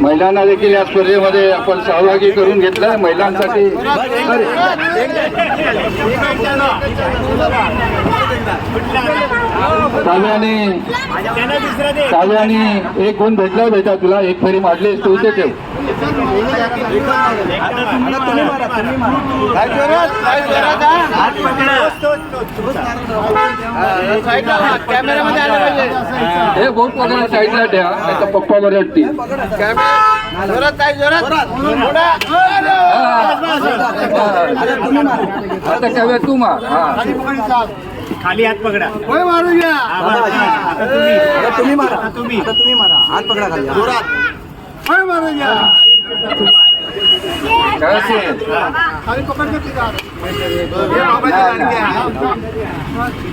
महिलांना देखील या स्पर्धेमध्ये आपण सहभागी करून घेतलं. महिलांसाठी काव्याने एक गुण भेटला बेटा तुला. एक फेरी मारलीस तू इथे ठेव. हे बोट पकडा साईडला ठेवा. आता पप्पा बरडतील. आता काव्या तू मार. खाली हात पकडा. मारूया. तुम्ही मारा. तुम्ही मारा. हात पकडा खाली. मारूया.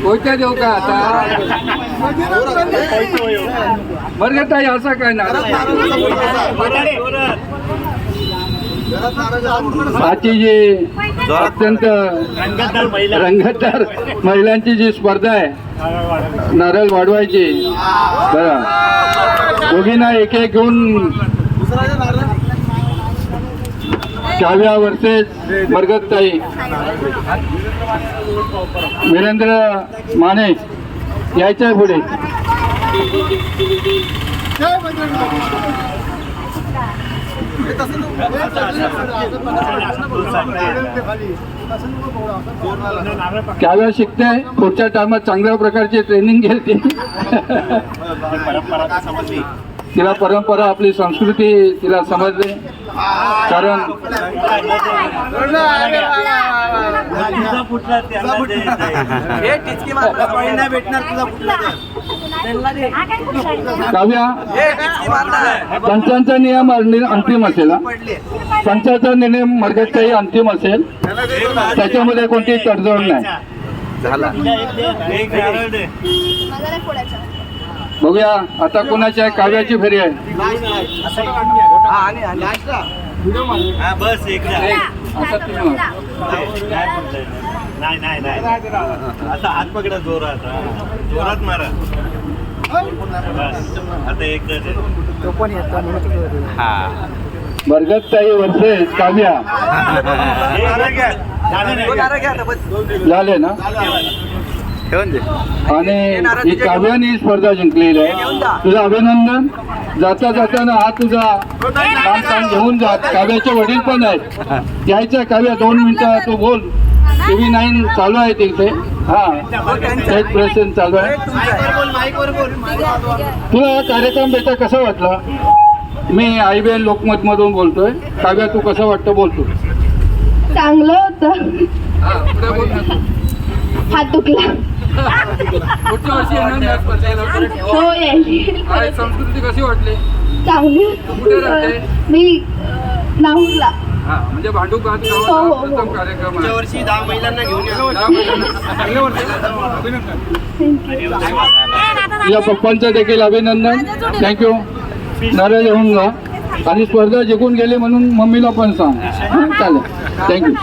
कोयत्या देऊ का आता? मरगताई असा काय ना आजची जी अत्यंत रंगतदार महिलांची जी स्पर्धा आहे नारळ वाढवायची. बरं दोघींना एक एक घेऊन काव्या वर्सेस मरगतताई. वीरेंद्र माने यायच्या पुढे. काव्या शिकते. पुढच्या टायमात चांगल्या प्रकारची ट्रेनिंग घेते. तिला परंपरा आपली संस्कृती तिला समजते. कारण काव्या पंचांचा नियम अंतिम असेल. पंचाचा निर्णय मरगतचाही अंतिम असेल. त्याच्यामध्ये कोणती तडजोड नाही. बघूया आता कोणाची आहे. काव्याची फेरी आहे. बस नाही आता हात पकडा. जोरात मारा. आता एक मरगतताई वर्सेस काव्या झाले ना. आणि ही काव्याने स्पर्धा जिंकलेली आहे. तुझं अभिनंदन. जाता जाताना हा तुझा काम घेऊन जात. काव्याचे वडील पण आहेत. यायचं काव्या 2 मिनिटं तू बोल. TV9 चालू आहे तिथे. हा एक प्रेझेंट चालू आहे. तुला हा कार्यक्रम बेटा कसा वाटला? मी IBN लोकमत मधून बोलतोय. काव्या तू कसं वाटतं बोलतो? चांगलं होतं. हात दुखला. पुढच्या वर्षी हो यायची. संस्कृती कशी वाटली? चांगली. कुठे राहते? मी नाहूरला. म्हणजे भांडूप कार्यक्रम आहे. वर्षी 10 महिलांना घेऊन या पप्पांचं देखील अभिनंदन. थँक्यू. नारळ घेऊन जा. आणि स्पर्धा जिंकून गेली म्हणून मम्मीला पण सांग. चालेल. थँक्यू.